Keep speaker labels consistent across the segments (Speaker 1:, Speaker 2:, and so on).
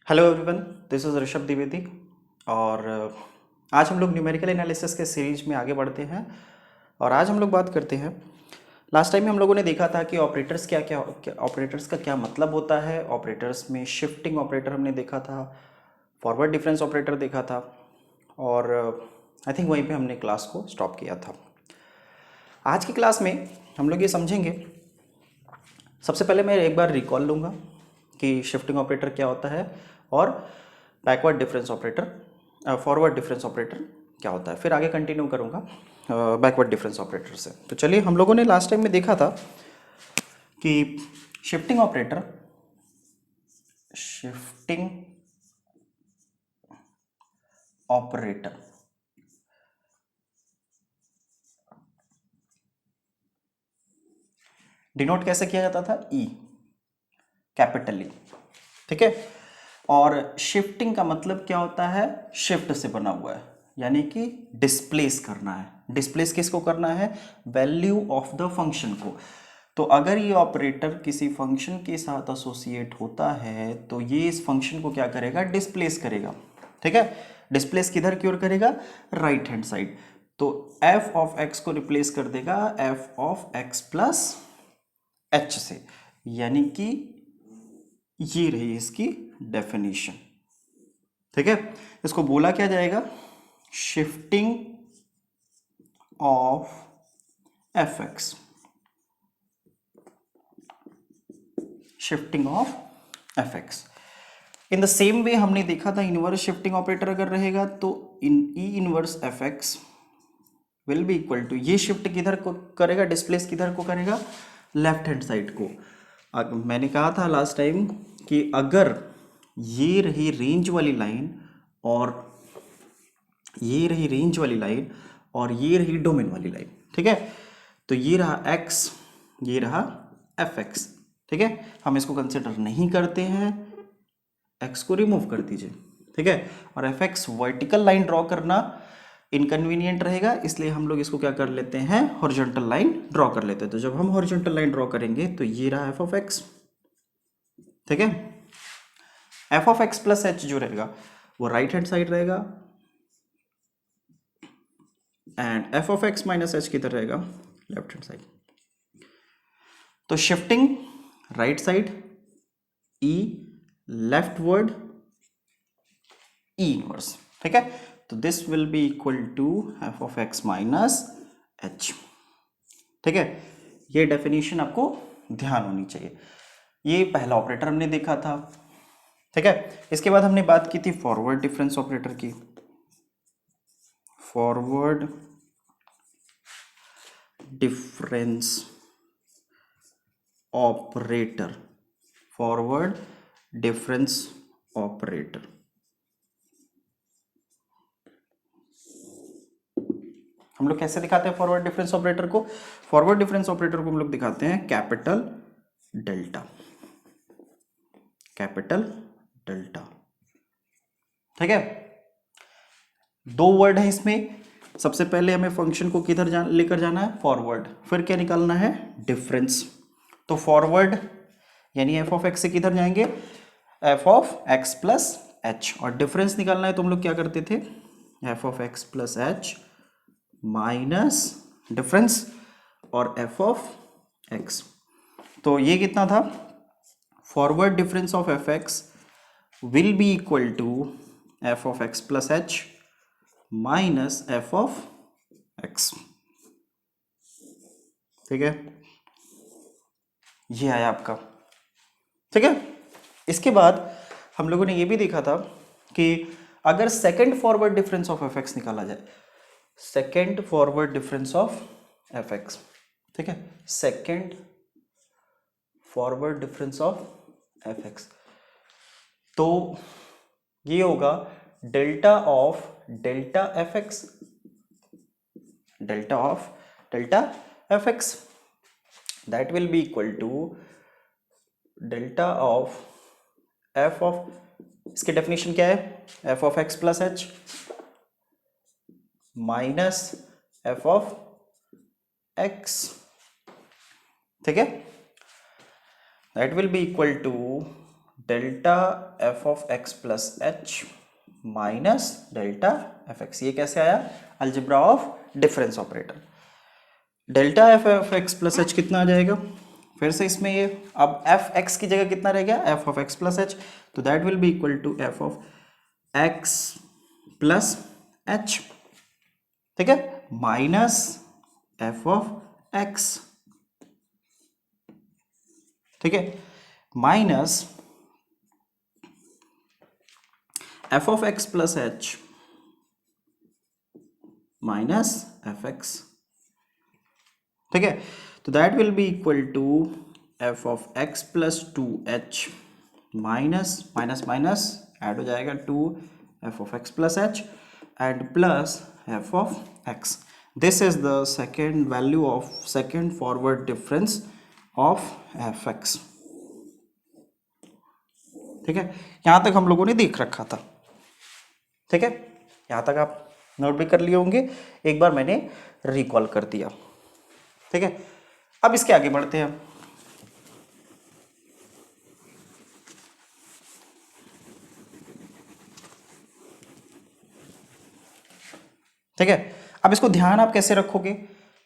Speaker 1: Hello everyone, this is Rishabh Dwivedi. और आज हम लोग न्यूमेरिकल एनालिसिस के सीरीज में आगे बढ़ते हैं। और आज हम लोग बात करते हैं, लास्ट टाइम में हम लोगों ने देखा था कि ऑपरेटर्स ऑपरेटर्स का क्या मतलब होता है। ऑपरेटर्स में शिफ्टिंग ऑपरेटर हमने देखा था, फॉरवर्ड डिफरेंस ऑपरेटर देखा था, और आई थिंक वहीं पे हमने क्लास को स्टॉप किया था। आज की क्लास में हम लोग ये समझेंगे, सबसे पहले मैं एक बार रिकॉल लूँगा कि शिफ्टिंग ऑपरेटर क्या होता है और backward difference operator forward difference operator क्या होता है। फिर आगे कंटिन्यू करूँगा बैकवर्ड डिफरेंस ऑपरेटर से। तो चलिए, हम लोगों ने लास्ट टाइम में देखा था कि शिफ्टिंग ऑपरेटर डिनोट कैसे किया जाता था? ई, कैपिटल ई। ठीक है। और शिफ्टिंग का मतलब क्या होता है? शिफ्ट से बना हुआ है, यानी कि डिस्प्लेस करना है। डिस्प्लेस किसको करना है? वैल्यू ऑफ द फंक्शन को। तो अगर ये ऑपरेटर किसी फंक्शन के साथ एसोसिएट होता है तो ये इस फंक्शन को क्या करेगा? डिस्प्लेस करेगा। ठीक है। डिस्प्लेस किधर की ओर करेगा? Right hand side. तो एफ ऑफ एक्स को रिप्लेस कर देगा F of x plus H से, यानी कि ये रही इसकी डेफिनेशन। ठीक है। इसको बोला क्या जाएगा? Shifting of F X. Shifting of F X. In the same way हमने देखा था, इनवर्स शिफ्टिंग ऑपरेटर अगर रहेगा तो in E inverse F x will be equal to, ये शिफ्ट किधर को करेगा? डिस्प्लेस किधर को करेगा? लेफ्ट हैंड साइड को। मैंने कहा था लास्ट टाइम कि अगर ये रही रेंज वाली लाइन और ये रही रेंज वाली लाइन और ये रही डोमेन वाली लाइन, ठीक है, तो ये रहा x, ये रहा एफ एक्स। ठीक है। हम इसको कंसिडर नहीं करते हैं, x को रिमूव कर दीजिए। ठीक है। और F x vertical line draw करना इनकन्वीनियंट रहेगा, इसलिए हम लोग इसको क्या कर लेते हैं? हॉरिजॉन्टल लाइन ड्रॉ कर लेते हैं। तो जब हम हॉरिजॉन्टल लाइन ड्रॉ करेंगे तो ये रहा एफ ऑफ एक्स। ठीक है। F of x plus h जो रहेगा वो राइट हैंड साइड रहेगा, and f of x minus h किधर रहेगा? Left hand side. तो shifting right side E, leftward E inverse. ठीक है। तो this will be equal to F of x minus H. ठीक है। ये डेफिनेशन आपको ध्यान होनी चाहिए। ये पहला ऑपरेटर हमने देखा था। ठीक है। इसके बाद हमने बात की थी फॉरवर्ड डिफरेंस ऑपरेटर की। Forward difference operator, forward difference operator. हम लोग कैसे दिखाते हैं फॉरवर्ड डिफरेंस ऑपरेटर को? फॉरवर्ड डिफरेंस ऑपरेटर को हम लोग दिखाते हैं कैपिटल डेल्टा। Capital delta. ठीक है। दो वर्ड है इसमें। सबसे पहले हमें फंक्शन को किधर लेकर जाना है? फॉरवर्ड। फिर क्या निकालना है? डिफरेंस। तो फॉरवर्ड यानी एफ ऑफ एक्स से किधर जाएंगे? F of x plus h. और डिफरेंस निकालना है तो हम लोग क्या करते थे? F of x plus H minus difference और एफ ऑफ एक्स। तो ये कितना था? Forward difference of F x will be equal to F of x plus H minus F of x. ठीक है। ये आया आपका। ठीक है। इसके बाद हम लोगों ने ये भी देखा था कि अगर second forward difference of F x निकाला जाए, second forward difference of F x, ठीक है, second forward difference of F x, तो ये होगा delta of delta f x, delta of delta f x, that will be equal to delta of f of, इसकी definition क्या है? F of x plus H minus F of x. ठीक है। That will be equal to delta F of x plus H minus delta f x. ये कैसे आया? Algebra of difference operator. Delta F of x plus H कितना आ जाएगा? फिर से इसमें ये अब एफ एक्स की जगह कितना रह गया? F of x plus H, तो that will be equal to F of x plus H, ठीक है, माइनस एफ ऑफ एक्स, ठीक है, minus F of x plus H minus F x, ठीक है, तो that will be equal to F of x plus two H minus minus minus add हो जाएगा two F of x plus H and plus F of X. This is the second value of second forward difference of F x, ठीक है। यहां तक हम लोगों ने देख रखा था, ठीक है, यहां तक आप नोट भी कर लिए होंगे, एक बार मैंने रिकॉल कर दिया, ठीक है। अब इसके आगे बढ़ते हैं। ठीक है, अब इसको ध्यान आप कैसे रखोगे,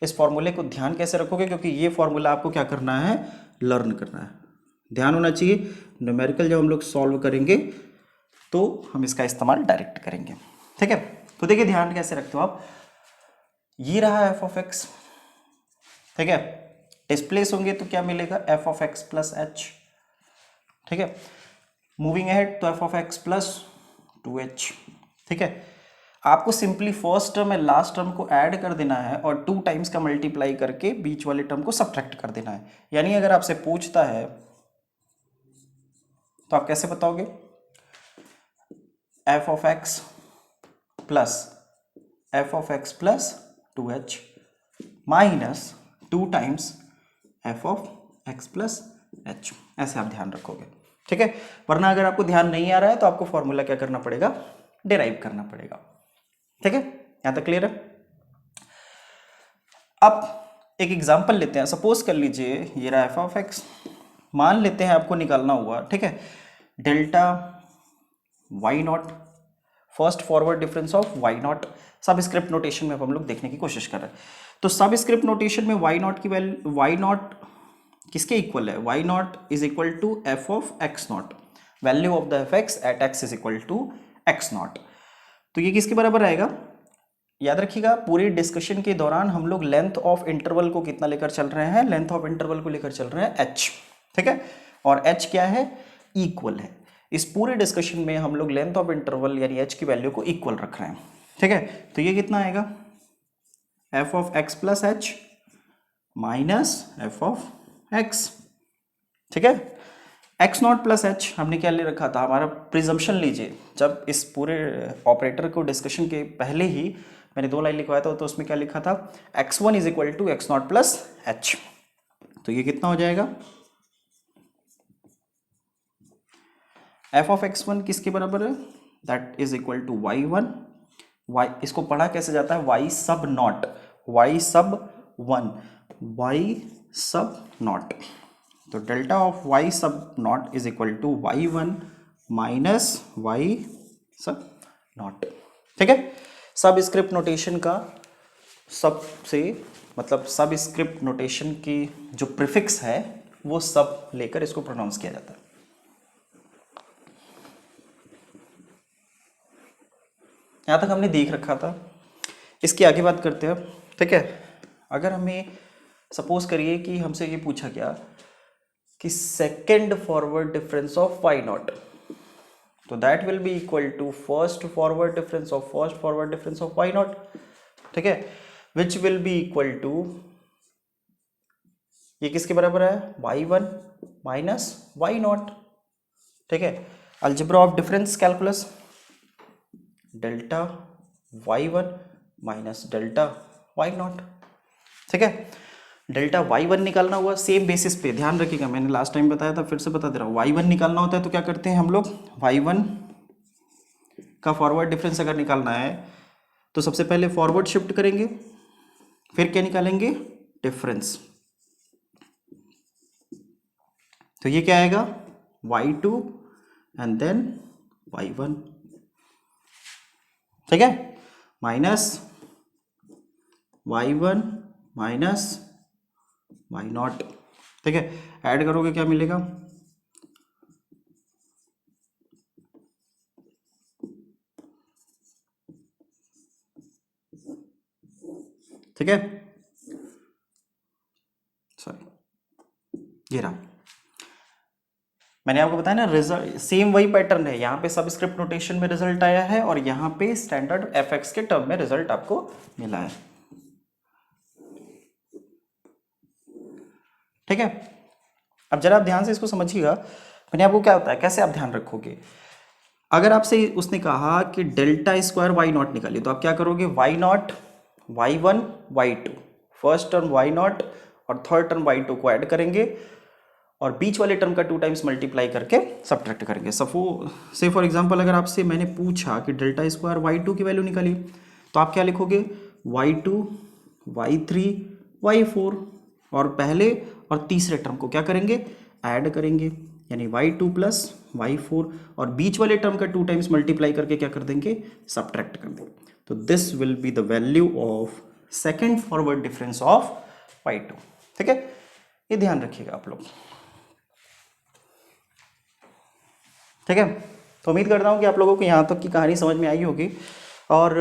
Speaker 1: इस फॉर्मूले को ध्यान कैसे रखोगे, क्योंकि ये फॉर्मूला आपको क्या करना है? लर्न करना है, ध्यान होना चाहिए। न्यूमेरिकल जब हम लोग सॉल्व करेंगे तो हम इसका इस्तेमाल डायरेक्ट करेंगे, ठीक है। तो देखिए ध्यान कैसे रखते हो आप, ये रहा एफ ऑफ एक्स, ठीक है, डिस्प्लेस होंगे तो क्या मिलेगा? F of x plus H, ठीक है, मूविंग अहेड तो F of x plus two H, ठीक है। आपको simply first term and last term को ऐड कर देना है और टू टाइम्स का मल्टीप्लाई करके बीच वाले टर्म को सब्ट्रैक्ट कर देना है। यानी अगर आपसे पूछता है तो आप कैसे बताओगे? F of x plus two H minus two times f of x plus H, ऐसे आप ध्यान रखोगे, ठीक है। वरना अगर आपको ध्यान नहीं आ रहा है तो आपको फॉर्मूला क्या करना पड़ेगा? डिराइव करना पड़ेगा, ठीक है। यहां तक क्लियर है? अब एक एग्जांपल लेते हैं। सपोज कर लीजिए ये रहा एफ ऑफ एक्स, मान लेते हैं आपको निकालना हुआ, ठीक है, delta y nought, first forward difference of Y nought. Subscript notation में हम लोग देखने की कोशिश कर रहे हैं। तो सब स्क्रिप्ट नोटेशन में वाई नॉट की वैल्यू, वाई नॉट किसके इक्वल है? Y nought is equal to F of x nought, value of the f x at x is equal to x nought. तो ये किसके बराबर आएगा? याद रखिएगा पूरी डिस्कशन के दौरान हम लोग लेंथ ऑफ इंटरवल को कितना लेकर चल रहे हैं? लेंथ ऑफ इंटरवल को लेकर चल रहे हैं h, ठीक है, और h क्या है? इक्वल है। इस पूरे डिस्कशन में हम लोग लेंथ ऑफ इंटरवल यानी h की वैल्यू को इक्वल रख रहे हैं, ठीक है। तो ये कितना आएगा? F of x plus H minus F of x, ठीक है। एक्स नॉट प्लस एच हमने क्या ले रखा था? हमारा प्रिजम्पशन लीजिए, जब इस पूरे ऑपरेटर को डिस्कशन के पहले ही मैंने दो लाइन लिखवाया था तो उसमें क्या लिखा था? x1 is equal to x nought plus H. तो ये कितना हो जाएगा? एफ ऑफ x1 किसके बराबर है? That is equal to y1, y इसको पढ़ा कैसे जाता है? y सब नॉट, y सब 1, y सब नॉट। तो delta of y sub nought is equal to y1 minus y sub nought, ठीक है। सब स्क्रिप्ट नोटेशन का सबसे मतलब सब स्क्रिप्ट नोटेशन की जो प्रीफिक्स है वो सब लेकर इसको प्रोनाउंस किया जाता है। यहां तक हमने देख रखा था, इसकी आगे बात करते हैं, ठीक है। अगर हमें सपोज करिए कि हमसे ये पूछा गया कि second forward difference of Y naught, तो that will be equal to first forward difference of why not, ठीक है, which will be equal to, ये किसके बराबर है? y1 माइनस वाई नॉट, ठीक है। Algebra of difference calculus, delta y1 minus delta y not, ठीक है। डेल्टा y1 निकालना हुआ सेम बेसिस पे, ध्यान रखिएगा मैंने लास्ट टाइम बताया था, फिर से बता दे रहा हूँ। y1 निकालना होता है तो क्या करते हैं हम लोग? y1 का फॉरवर्ड डिफरेंस अगर निकालना है तो सबसे पहले फॉरवर्ड शिफ्ट करेंगे, फिर क्या निकालेंगे? डिफरेंस। तो ये क्या आएगा? y2 एंड देन y1, ठीक है, माइनस y1 माइनस y0, ठीक है, ऐड करोगे क्या मिलेगा, ठीक है, सॉरी ये रहा, मैंने आपको बताया ना रिजल्ट सेम वही पैटर्न है, यहाँ पे सबस्क्रिप्ट नोटेशन में रिजल्ट आया है और यहाँ पे स्टैंडर्ड एफएक्स के टर्म में रिजल्ट आपको मिला है, ठीक है। अब जरा आप ध्यान से इसको समझिएगा, मैंने आपको क्या होता है कैसे आप ध्यान रखोगे, अगर आपसे उसने कहा कि डेल्टा स्क्वायर वाई नॉट निकालिए तो आप क्या करोगे, why not y1 y2, first term y0 और थर्ड टर्म y2 को ऐड करेंगे और बीच वाले टर्म का 2 टाइम्स मल्टीप्लाई करके सब्ट्रैक्ट करेंगे। से फॉर एग्जांपल अगर आपसे मैंने पूछा कि डेल्टा स्क्वायर y2 की वैल्यू निकाली तो आप क्या लिखोगे, y2 y3 y4 और पहले और तीसरे टर्म को क्या करेंगे, ऐड करेंगे, यानी y2 प्लस y4 और बीच वाले टर्म का 2 टाइम्स मल्टीप्लाई करके क्या कर देंगे, सब्ट्रैक्ट कर देंगे। तो this will be the value of second forward difference of y2, ठीक है, ये ध्यान रखिएगा आप लोग, ठीक है। तो उम्मीद करता हूँ कि आप लोगों को यहाँ तक की कहानी समझ में आई होगी और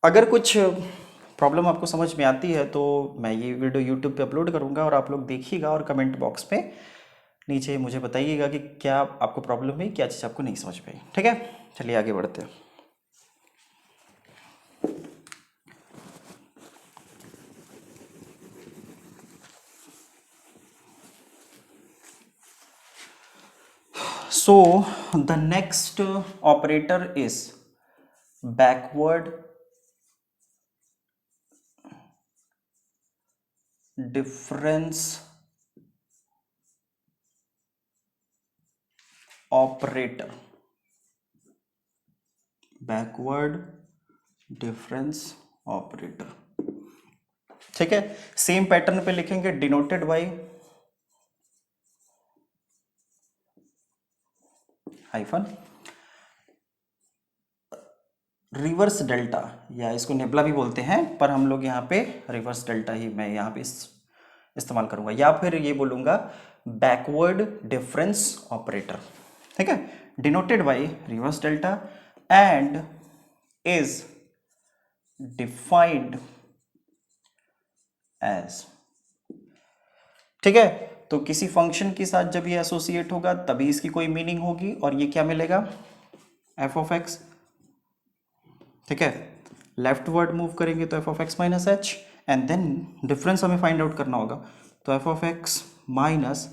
Speaker 1: अगर कुछ प्रॉब्लम आपको समझ में आती है तो मैं ये वीडियो यूट्यूब पे अपलोड करूँगा और आप लोग देखिएगा और कमेंट बॉक्स में नीचे मुझे बताइएगा कि क्या आपको प्रॉब्लम हुई, क्या चीज़ आपको नहीं समझ में आई, ठीक है। चलिए आगे बढ़ते हैं। So the next operator is backward difference operator, backward difference operator, ठीक है। सेम पैटर्न पे लिखेंगे, denoted by hyphen reverse delta, या इसको नेबला भी बोलते हैं पर हम लोग यहाँ पे रिवर्स डेल्टा ही मैं यहाँ पे इस्तेमाल करूंगा, या फिर ये बोलूंगा बैकवर्ड डिफरेंस ऑपरेटर, ठीक है, denoted by reverse delta and is defined as, ठीक है। तो किसी फंक्शन के साथ जब ये एसोसिएट होगा तभी इसकी कोई मीनिंग होगी और ये क्या मिलेगा, एफ ऑफ एक्स, ठीक है। लेफ्ट वर्ड मूव करेंगे तो F of x minus H and then difference हमें फाइंड आउट करना होगा, तो F of x minus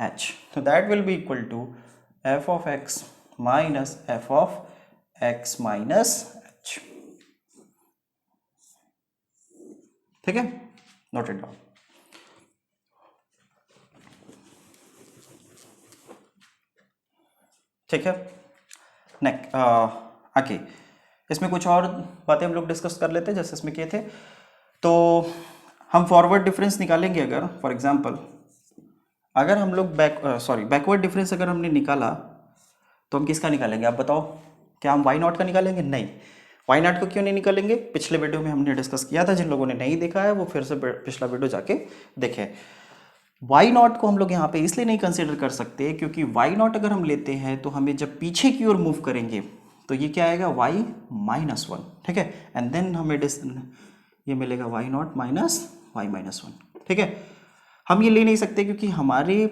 Speaker 1: H, तो that will be equal to F of x minus F of x minus H, ठीक है, note it down. ठीक है, next आगे इसमें कुछ और बातें हम लोग डिस्कस कर लेते हैं जैसे इसमें किए थे। तो हम फॉरवर्ड डिफरेंस निकालेंगे, अगर फॉर एग्जांपल अगर हम लोग बैकवर्ड डिफरेंस अगर हमने निकाला तो हम किसका निकालेंगे, आप बताओ, क्या हम वाई नॉट का निकालेंगे, नहीं, वाई नॉट को क्यों नहीं निकालेंगे, पिछले वीडियो में हमने डिस्कस किया था, जिन लोगों ने नहीं देखा है वो फिर से पिछला वीडियो जाके देखें। वाई नॉट को हम लोग यहाँ पे इसलिए नहीं कंसिडर कर सकते क्योंकि वाई नॉट अगर हम लेते हैं तो हमें जब पीछे की ओर मूव करेंगे तो ये क्या आएगा, वाई माइनस वन, ठीक है, एंड देन हमें ये मिलेगा y nought minus y minus one, ठीक है। हम ये ले नहीं सकते क्योंकि हमारे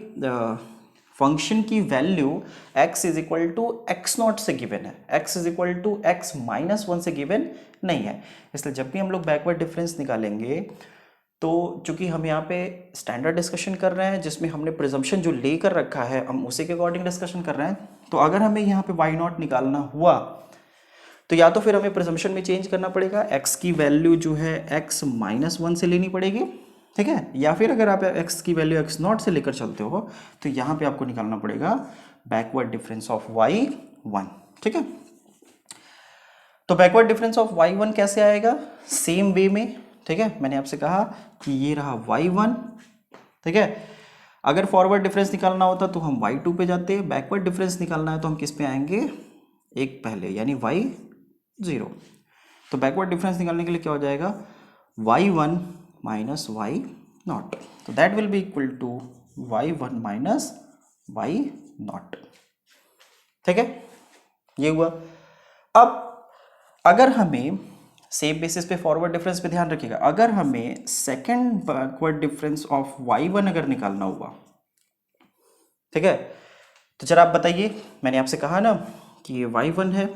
Speaker 1: फंक्शन की value x is equal to x nought से गिवन है, x is equal to x minus one से गिवन नहीं है, इसलिए जब भी हम लोग बैकवर्ड डिफरेंस निकालेंगे तो चूंकि हम यहाँ पे स्टैंडर्ड डिस्कशन कर रहे हैं जिसमें हमने प्रिजम्पशन जो लेकर रखा है हम उसी के अकॉर्डिंग डिस्कशन कर रहे हैं, तो अगर हमें यहाँ पे वाई नॉट निकालना हुआ तो या तो फिर हमें प्रिजम्पशन में चेंज करना पड़ेगा, x की वैल्यू जो है x माइनस वन से लेनी पड़ेगी, ठीक है, या फिर अगर आप x की वैल्यू x नॉट से लेकर चलते हो तो यहाँ पे आपको निकालना पड़ेगा बैकवर्ड डिफरेंस ऑफ y1, ठीक है। तो बैकवर्ड डिफरेंस ऑफ y1 कैसे आएगा, सेम वे में, ठीक है, मैंने आपसे कहा कि ये रहा y1, ठीक है, अगर फॉरवर्ड डिफरेंस निकालना होता तो हम y2 पे जाते, बैकवर्ड डिफरेंस निकालना है तो हम किस पे आएंगे, एक पहले, यानी y0। तो बैकवर्ड डिफरेंस निकालने के लिए क्या हो जाएगा, y1 माइनस y0, तो that will be equal to y1 minus y0। ठीक है, ये हुआ। अब अगर हमें सेम बेसिस पे फॉरवर्ड डिफरेंस पे ध्यान रखिएगा, अगर हमें second backward difference of y1 अगर निकालना हुआ, ठीक है, तो जरा आप बताइए, मैंने आपसे कहा ना कि ये y1 है,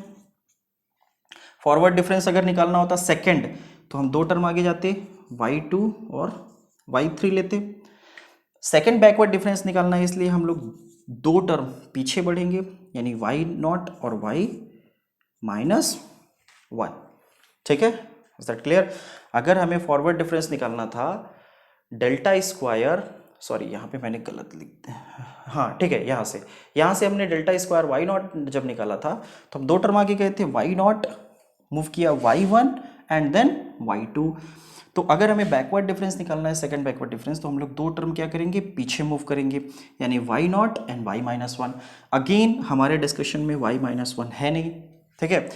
Speaker 1: फॉरवर्ड डिफरेंस अगर निकालना होता सेकंड तो हम दो टर्म आगे जाते, y2 और y3 लेते। सेकंड बैकवर्ड डिफरेंस निकालना है इसलिए हम लोग दो टर्म पीछे बढ़ेंगे, यानी y0 और y माइनस 1। ठीक है, इज दैट क्लियर। अगर हमें फॉरवर्ड डिफरेंस निकालना था डेल्टा स्क्वायर, सॉरी यहाँ पे मैंने गलत लिख दिया, हाँ ठीक है, यहाँ से हमने डेल्टा स्क्वायर y0 जब निकाला था तो हम दो टर्म आगे गए थे, y0 मूव किया y1 एंड देन y2। तो अगर हमें बैकवर्ड डिफरेंस निकालना है, सेकंड बैकवर्ड डिफरेंस, तो हम लोग दो टर्म क्या करेंगे, पीछे मूव करेंगे, यानी y0 and y minus 1। Again हमारे डिस्कशन में y माइनस 1 है नहीं, ठीक है,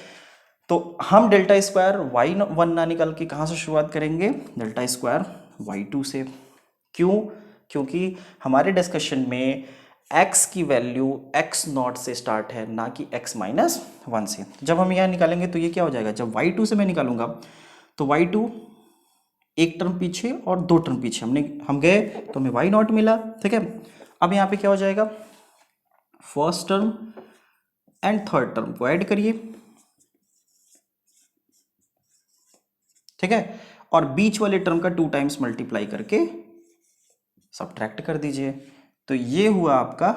Speaker 1: तो हम डेल्टा स्क्वायर y1 ना निकाल के कहाँ से शुरुआत करेंगे, डेल्टा स्क्वायर y2 से। क्यों, क्योंकि हमारे डिस्कशन में x की वैल्यू x0 से स्टार्ट है, ना कि x माइनस 1 से। जब हम यहाँ निकालेंगे तो ये क्या हो जाएगा, जब y2 से मैं निकालूंगा तो y2 एक टर्म पीछे और दो टर्म पीछे हम गए तो हमें y0 मिला। ठीक है, अब यहाँ पे क्या हो जाएगा, first term and third term को ऐड करिए, ठीक है, और बीच वाले टर्म का 2 टाइम्स मल्टीप्लाई करके सब्ट्रैक्ट कर दीजिए। तो ये हुआ आपका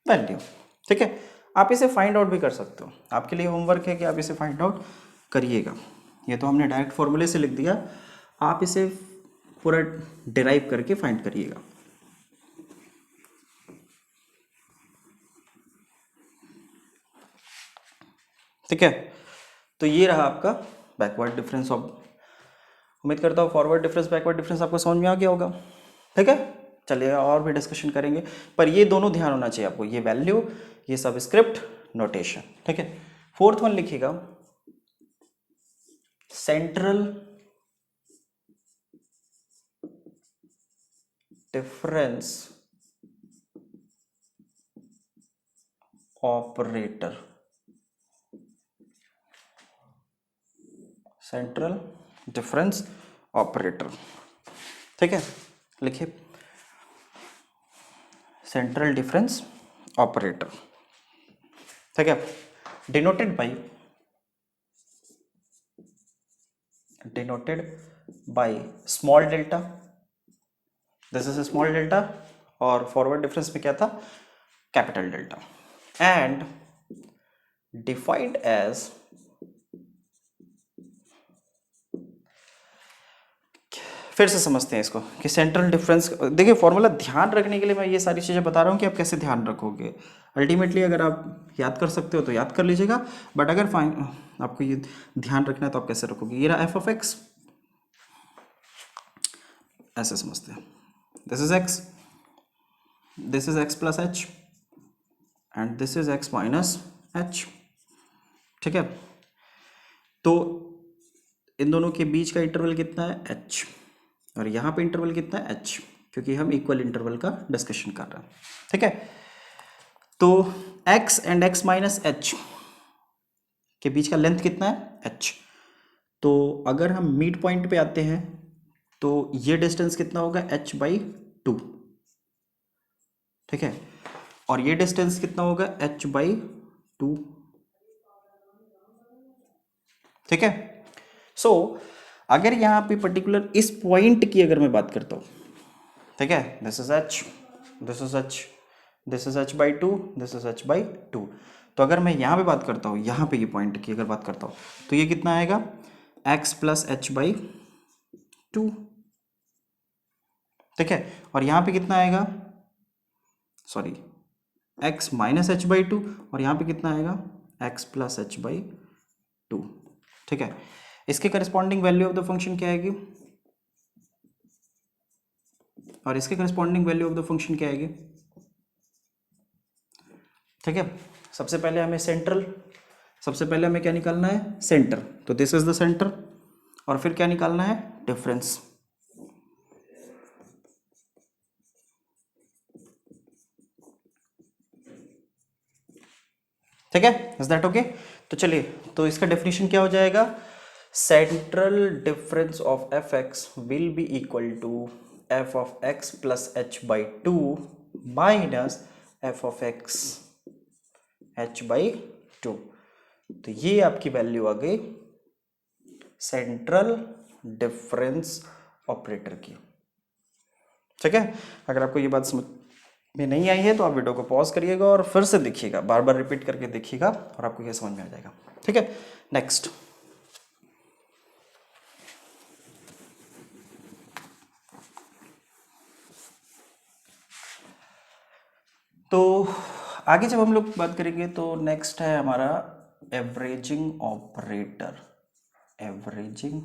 Speaker 1: वैल्यू। ठीक है, आप इसे फाइंड आउट भी कर सकते हो, आपके लिए होमवर्क है कि आप इसे फाइंड आउट करिएगा। ये तो हमने डायरेक्ट फॉर्मूले से लिख दिया, आप इसे पूरा डिराइव करके फाइंड करिएगा। ठीक है, तो ये रहा आपका बैकवर्ड डिफरेंस ऑफ, उम्मीद करता हूँ फॉरवर्ड डिफरेंस बैकवर्ड डिफरेंस आपको समझ में आ गया होगा। ठीक है, चलिए और भी डिस्कशन करेंगे, पर ये दोनों ध्यान होना चाहिए आपको, ये वैल्यू, ये सबस्क्रिप्ट, नोटेशन। ठीक है, फोर्थ वन लिखिएगा, central difference operator, central difference operator. ठीक है, लिखिए सेंट्रल डिफरेंस ऑपरेटर। ठीक है, denoted by small delta, this is small delta, और फॉरवर्ड डिफरेंस में क्या था, capital delta, and defined as, फिर से समझते हैं इसको कि सेंट्रल डिफरेंस, देखिए फॉर्मूला ध्यान रखने के लिए मैं ये सारी चीज़ें बता रहा हूँ कि आप कैसे ध्यान रखोगे। अल्टीमेटली अगर आप याद कर सकते हो तो याद कर लीजिएगा, बट अगर आपको ये ध्यान रखना है तो आप कैसे रखोगे। ये रहा एफ ऑफ एक्स, ऐसे समझते हैं, this is x plus H and this is x minus H. ठीक है, तो इन दोनों के बीच का इंटरवल कितना है, एच, और यहाँ पे इंटरवल कितना है, एच, क्योंकि हम इक्वल इंटरवल का डिस्कशन कर रहे हैं। ठीक है, तो x and x minus H के बीच का लेंथ कितना है, h। तो अगर हम मिड पॉइंट पे आते हैं तो ये डिस्टेंस कितना होगा, h/2। ठीक है, और ये डिस्टेंस कितना होगा, h/2। ठीक है, सो अगर यहाँ पे पर्टिकुलर इस पॉइंट की अगर मैं बात करता हूँ, ठीक है, this is h, this is h, this is h/2, this is h/2। तो अगर मैं यहाँ पे बात करता हूँ, यहाँ पे ये पॉइंट की अगर बात करता हूँ तो ये कितना आएगा, x प्लस h/2। ठीक है, और यहाँ पे कितना आएगा, सॉरी x माइनस h/2, और यहाँ पे कितना आएगा, x प्लस h/2। ठीक है, इसके corresponding value of the function क्या आएगी, और इसके corresponding value of the function क्या आएगी? ठीक है, सबसे पहले हमें क्या निकालना है? सेंटर। तो दिस इज द सेंटर, और फिर क्या निकालना है? डिफरेंस। ठीक है, इज दैट ओके? तो चलिए, तो इसका डेफिनेशन क्या हो जाएगा? Central difference of F x will be equal to F of x plus h by two minus F of x h by two. तो ये आपकी वैल्यू आ गई सेंट्रल डिफरेंस ऑपरेटर की। ठीक है, अगर आपको ये बात समझ में नहीं आई है तो आप वीडियो को पॉज करिएगा और फिर से देखिएगा, बार बार रिपीट करके देखिएगा और आपको ये समझ में आ जाएगा। ठीक है, नेक्स्ट। तो आगे जब हम लोग बात करेंगे तो नेक्स्ट है हमारा averaging operator. Averaging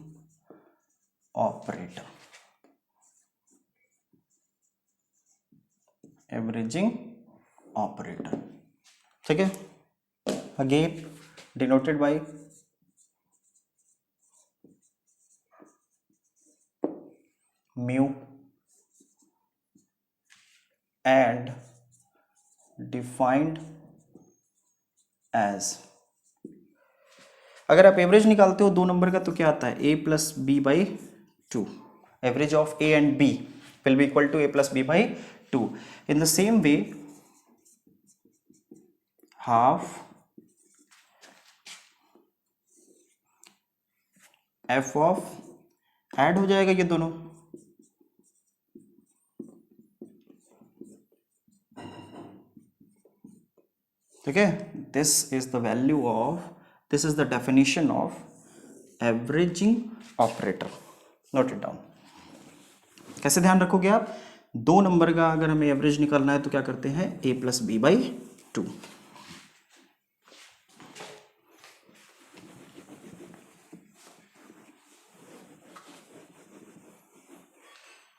Speaker 1: operator, averaging operator. ठीक है, again denoted by mu and defined as. अगर आप एवरेज निकालते हो 2 नंबर का तो क्या आता है? a plus b by two. Average of a and b will be equal to a plus b by two. In the same way half f of, add हो जाएगा ये दोनों, ठीक है। This is the value of, this is the definition of averaging operator. Note it down. कैसे ध्यान रखोगे आप? 2 नंबर का अगर हमें एवरेज निकालना है तो क्या करते हैं? a plus b by two.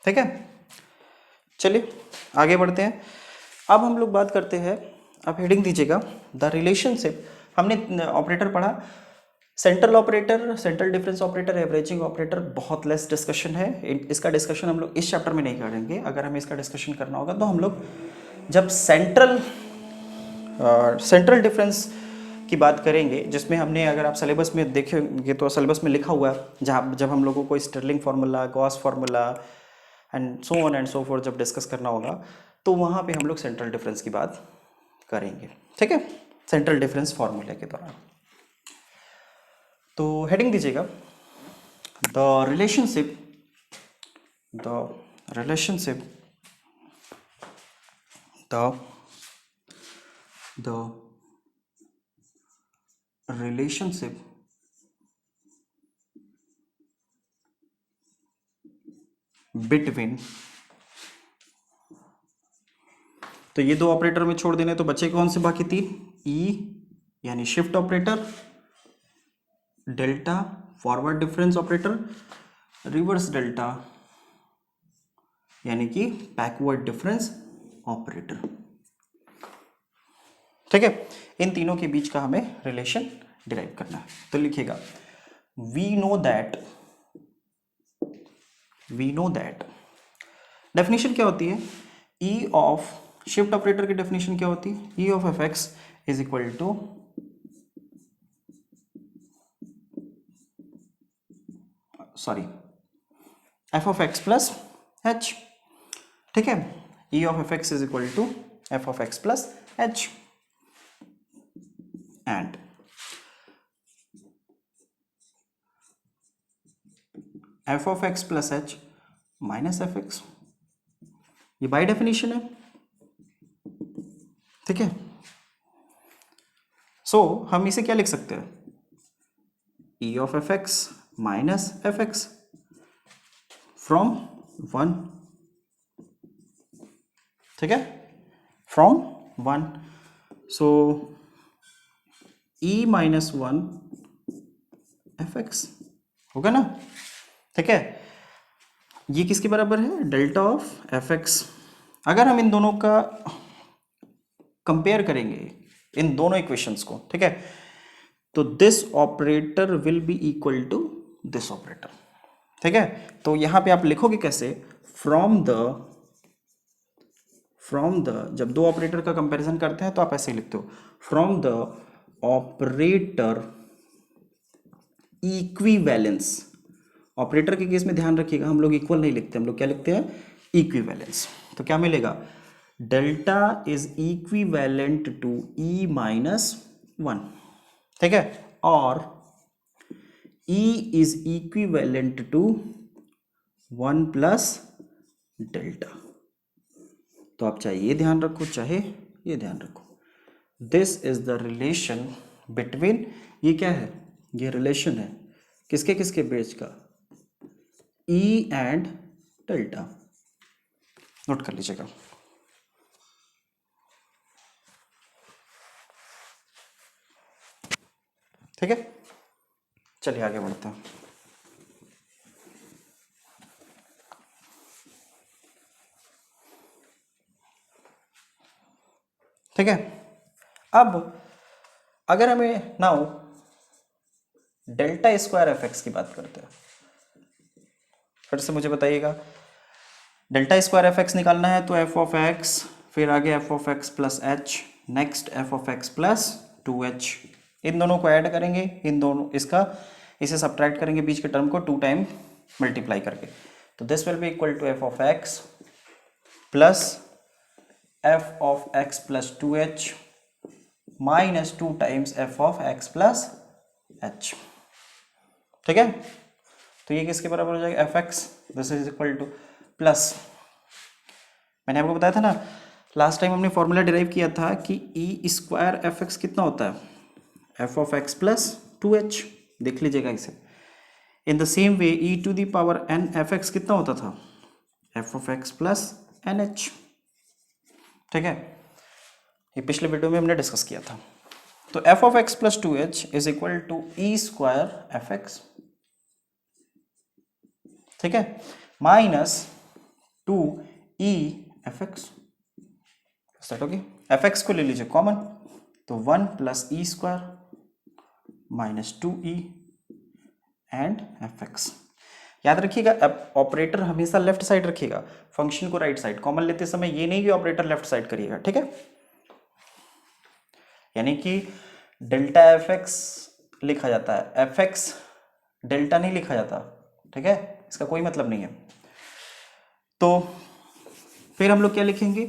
Speaker 1: ठीक है, चलिए आगे बढ़ते हैं। अब हम लोग बात करते हैं, आप हेडिंग दीजिएगा द रिलेशनशिप। हमने ऑपरेटर पढ़ा, central operator, central difference operator, averaging operator, बहुत लेस डिस्कशन है। इसका डिस्कशन हम लोग इस चैप्टर में नहीं करेंगे। अगर हमें इसका डिस्कशन करना होगा तो हम लोग जब सेंट्रल डिफरेंस की बात करेंगे, जिसमें हमने, अगर आप सिलेबस में देखेंगे तो सिलेबस में लिखा हुआ है, जहाँ जब हम लोगों को Stirling formula, Gauss formula and so on and so forth जब डिस्कस करना होगा तो वहाँ पे हम लोग सेंट्रल डिफरेंस की बात करेंगे। ठीक है, सेंट्रल डिफरेंस फार्मूले के दौरान। तो हेडिंग दीजिएगा the relationship, the relationship, the relationship between, तो ये 2 ऑपरेटर में छोड़ देने तो बचे कौन से बाकी 3? ई यानी shift operator, delta forward difference operator, reverse delta यानी कि बैकवर्ड डिफरेंस ऑपरेटर। ठीक है, इन तीनों के बीच का हमें रिलेशन डिराइव करना है। तो लिखिएगा वी नो दैट, डेफिनेशन क्या होती है? ई ऑफ शिफ्ट ऑपरेटर की डेफिनेशन क्या होती है? E of F x is equal to F of x plus H. ठीक है, E of F x is equal to F of x plus H and f of x plus H minus F x, ये by definition है। ठीक है, सो हम इसे क्या लिख सकते हैं? ई of F x minus F x from 1। ठीक है, from 1, so E minus 1 F x होगा ना। ठीक है, ये किसके बराबर है, डेल्टा ऑफ एफ एक्स। अगर हम इन दोनों का कंपेयर करेंगे, इन दोनों इक्वेशंस को, ठीक है, तो this operator will be equal to this operator, ठीक है। तो यहां पे आप लिखोगे कैसे, फ्रॉम द जब दो ऑपरेटर का कंपैरिजन करते हैं तो आप ऐसे लिखते हो, from the operator equivalence. Operator के केस में ध्यान रखिएगा, हम लोग इक्वल नहीं लिखते, हम लोग क्या लिखते हैं, इक्विवेलेंस। तो क्या मिलेगा, delta is equivalent to E minus one, ठीक है, और E is equivalent to one plus delta. तो आप चाहे ये ध्यान रखो चाहे ये ध्यान रखो, this is the relation between, ये क्या है, ये रिलेशन है किसके किसके बीच का, E एंड डेल्टा। नोट कर लीजिएगा। ठीक है, चलिए आगे बढ़ते हैं। ठीक है, अब अगर हमें now delta square f x की बात करते हैं, फिर से मुझे बताइएगा, डेल्टा स्क्वायर एफ एक्स निकालना है तो एफ ऑफ एक्स, फिर आगे F of x plus H, next F of x plus two H, इन दोनों को ऐड करेंगे, इन दोनों इसे सब्ट्रैक्ट करेंगे बीच के टर्म को 2 टाइम मल्टीप्लाई करके, तो this will be equal to F of x plus F of x plus two H minus 2 times f of x plus H. ठीक है, तो ये किसके बराबर हो जाएगा, f x, this is equal to plus, मैंने आपको बताया था ना लास्ट टाइम हमने फॉर्मूला डिराइव किया था कि ई स्क्वायर एफ एक्स कितना होता है, f of x plus two h, देख लीजिएगा इसे। In the same way E to the power n f x कितना होता था, f of x plus n h. ठीक है, ये पिछले वीडियो में हमने डिस्कस किया था। तो F of x plus two h is equal to E square f x, ठीक है, minus two E f x, set होगी। एफ एक्स को ले लीजिए कॉमन, तो one plus E square minus two E and f x. याद रखिएगा operator हमेशा लेफ्ट साइड रखिएगा, फंक्शन को राइट साइड, कॉमन लेते समय ये नहीं कि ऑपरेटर लेफ्ट साइड करिएगा, ठीक है। यानी कि डेल्टा एफ एक्स लिखा जाता है, एफ एक्स डेल्टा नहीं लिखा जाता, ठीक है, इसका कोई मतलब नहीं है। तो फिर हम लोग क्या लिखेंगे,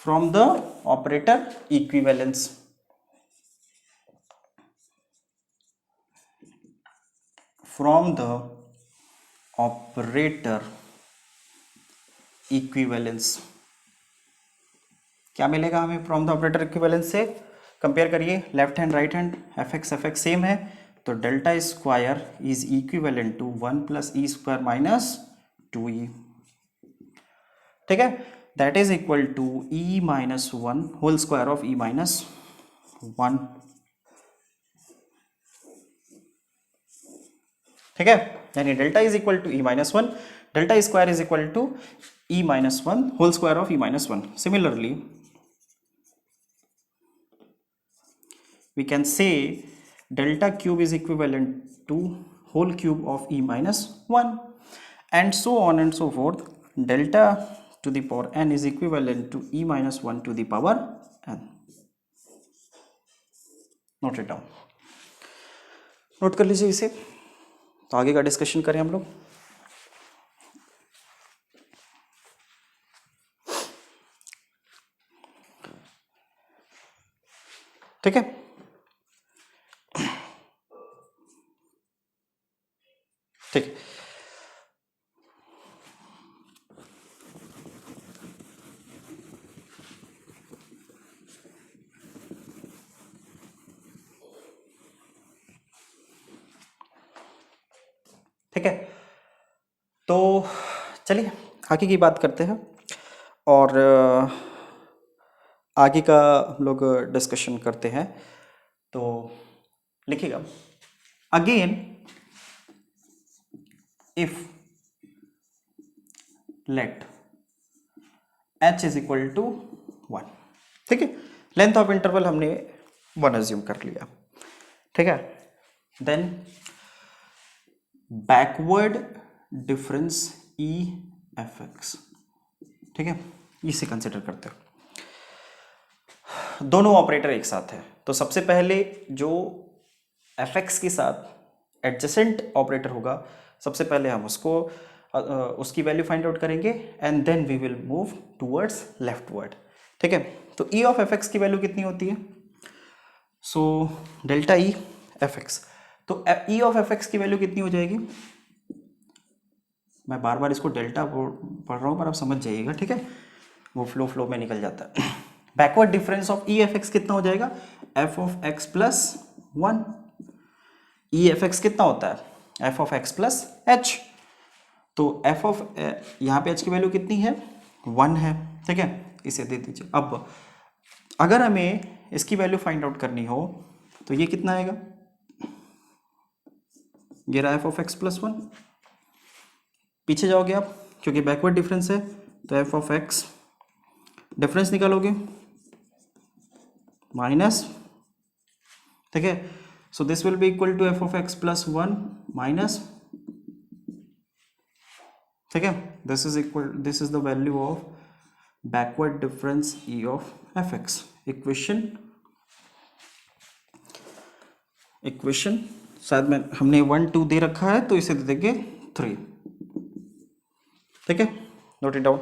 Speaker 1: from the operator equivalence, from the operator equivalence, क्या मिलेगा हमें फ्रॉम द ऑपरेटर इक्विवेलेंस से, कंपेयर करिए left hand right hand, F X same है, तो delta square is equivalent to one plus E square minus two E, ठीक है, that is equal to E minus one whole square of E minus one. ठीक है, यानी delta is equal to E minus one, delta square is equal to E minus one whole square of E minus one. Similarly we can say delta cube is equivalent to whole cube of e minus 1 and so on and so forth, delta to the power n is equivalent to e minus 1 to the power n। Note it down, note कर लीजिए इसे, तो आगे का discussion करें हम लोग। ठीक है, ठीक, ठीक है, तो चलिए आगे की बात करते हैं और आगे का हम लोग डिस्कशन करते हैं। तो लिखिएगा, again if let h is equal to 1। ठीक है, लेंथ ऑफ इंटरवल हमने 1 अज्यूम कर लिया। ठीक है, then backward difference E f x. ठीक है, इसे कंसिडर करते हो, दोनों ऑपरेटर एक साथ है। तो सबसे पहले जो एफ एक्स के साथ एडजेसेंट ऑपरेटर होगा, सबसे पहले हम उसकी वैल्यू फाइंड आउट करेंगे and then we will move towards leftward. ठीक है, तो ई ऑफ एफ एक्स की वैल्यू कितनी होती है? So delta E f x. तो ई ऑफ एफ एक्स की वैल्यू कितनी हो जाएगी? मैं बार बार इसको डेल्टा पढ़ रहा हूँ पर आप समझ जाइएगा। ठीक है, वो फ्लो में निकल जाता है। Backward difference of E f x कितना हो जाएगा? F of x plus 1। E f x कितना होता है? F of x plus H. तो एफ ऑफ यहाँ पे एच की वैल्यू कितनी है? 1 है। ठीक है, इसे दे दीजिए। अब अगर हमें इसकी वैल्यू फाइंड आउट करनी हो तो ये कितना आएगा? ये रहा एफ ऑफ एक्स प्लस 1। पीछे जाओगे आप, क्योंकि बैकवर्ड डिफरेंस है, तो एफ ऑफ एक्स डिफरेंस निकालोगे माइनस। ठीक है, so this will be equal to F of x plus 1 minus. ठीक है, this is the value of backward difference E of F x. Equation शायद में हमने 1 2 दे रखा है, तो इसे दे देंगे 3। ठीक है, नोट इट डाउन।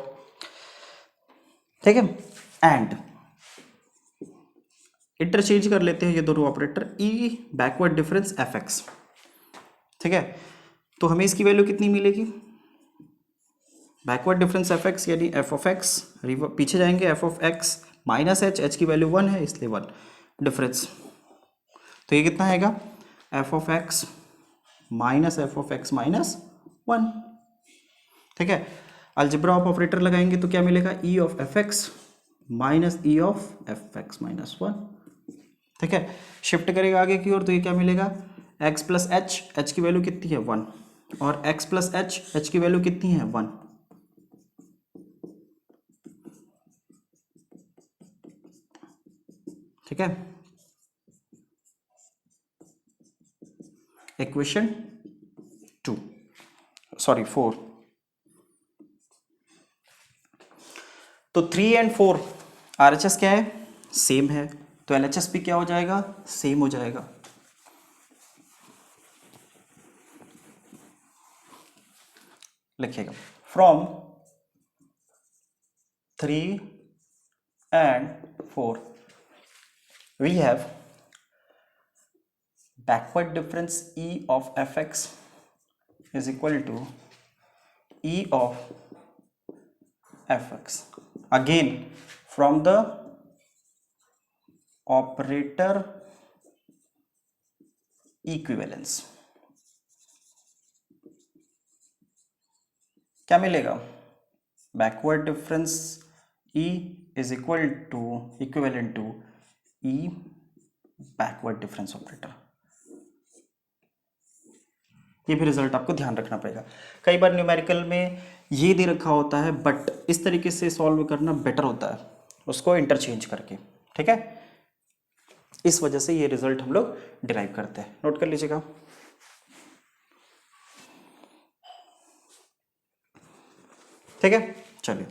Speaker 1: ठीक है, एंड इंटरचेंज कर लेते हैं ये दोनों ऑपरेटर, ई बैकवर्ड डिफरेंस एफ एक्स। ठीक है, तो हमें इसकी वैल्यू कितनी मिलेगी? बैकवर्ड डिफरेंस एफ एक्स यानी एफ ऑफ एक्स, पीछे जाएंगे, f of x minus H, H की वैल्यू 1 है इसलिए 1 डिफरेंस। तो ये कितना आएगा? F of x minus F of x minus 1। ठीक है, अलजेब्रा ऑफ ऑपरेटर लगाएंगे तो क्या मिलेगा? ई of F x minus E of F x minus 1। ठीक है, शिफ्ट करेगा आगे की ओर तो ये क्या मिलेगा? x प्लस एच, एच की वैल्यू कितनी है? 1, और x प्लस एच, एच की वैल्यू कितनी है? 1। ठीक है, इक्वेशन 4। तो 3 एंड 4 RHS क्या है? सेम है, तो LHS भी क्या हो जाएगा? सेम हो जाएगा। लिखिएगा, from 3 and 4 we have backward difference E of fx is equal to E of fx. Again, from the operator equivalence क्या मिलेगा? Backward difference E is equivalent to E backward difference operator. ये भी result आपको ध्यान रखना पड़ेगा। कई बार numerical में ये दे रखा होता है, बट इस तरीके से सॉल्व करना बेटर होता है, उसको इंटरचेंज करके। ठीक है, इस वजह से ये रिजल्ट हम लोग डिराइव करते हैं। नोट कर लीजिएगा। ठीक है, चलिए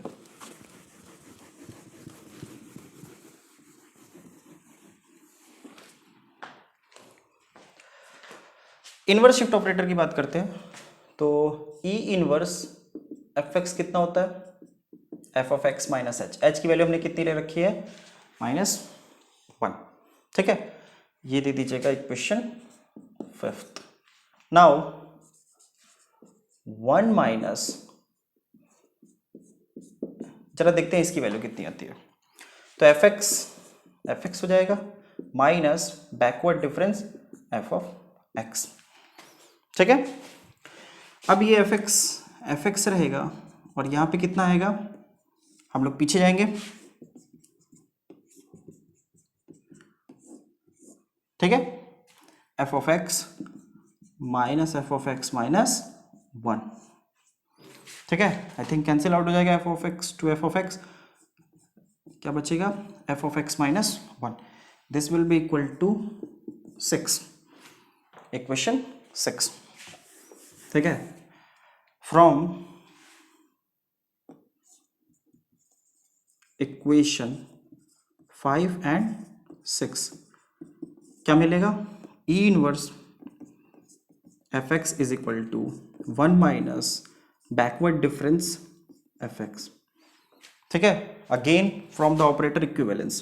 Speaker 1: इनवर्स शिफ्ट ऑपरेटर की बात करते हैं। तो ई इनवर्स एफ एक्स कितना होता है? F of x minus H, H की वैल्यू हमने कितनी ले रखी है? -1। ठीक है, ये दे दीजिएगा इक्वेशन 5। नाउ 1 माइनस, चलो देखते हैं इसकी वैल्यू कितनी आती है। तो एफ एक्स हो जाएगा minus backward difference F of x. ठीक है, अब ये एफ एक्स रहेगा और यहाँ पे कितना आएगा? हम लोग पीछे जाएंगे। ठीक है, f of x minus F of x minus 1। ठीक है, आई थिंक कैंसिल आउट हो जाएगा f of x to F of x, क्या बचेगा f of x minus 1, this will be equal to 6, equation 6। ठीक है, फ्रॉम इक्वेशन 5 एंड 6 क्या मिलेगा, E inverse F x is equal to 1 minus backward difference f x. ठीक है, again from the operator equivalence,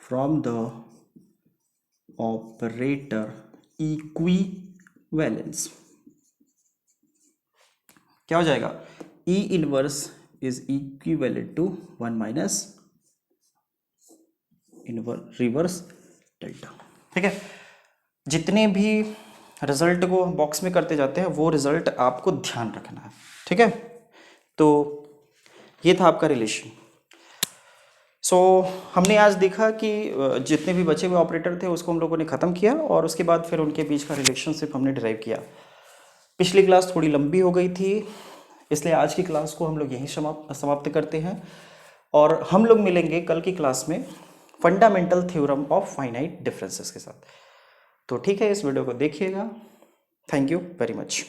Speaker 1: from the operator equivalence क्या हो जाएगा, E inverse is equivalent to 1 minus reverse delta. ठीक है, जितने भी रिजल्ट को बॉक्स में करते जाते हैं वो रिजल्ट आपको ध्यान रखना है। ठीक है, तो ये था आपका रिलेशन। सो हमने आज देखा कि जितने भी बचे हुए ऑपरेटर थे उसको हम लोगों ने ख़त्म किया और उसके बाद फिर उनके बीच का रिलेशनशिप हमने डिराइव किया। पिछली क्लास थोड़ी लंबी हो गई थी, इसलिए आज की क्लास को हम लोग यहीं समाप्त करते हैं और हम लोग मिलेंगे कल की क्लास में fundamental theorem of finite differences के साथ। तो ठीक है, इस वीडियो को देखिएगा। Thank you very much.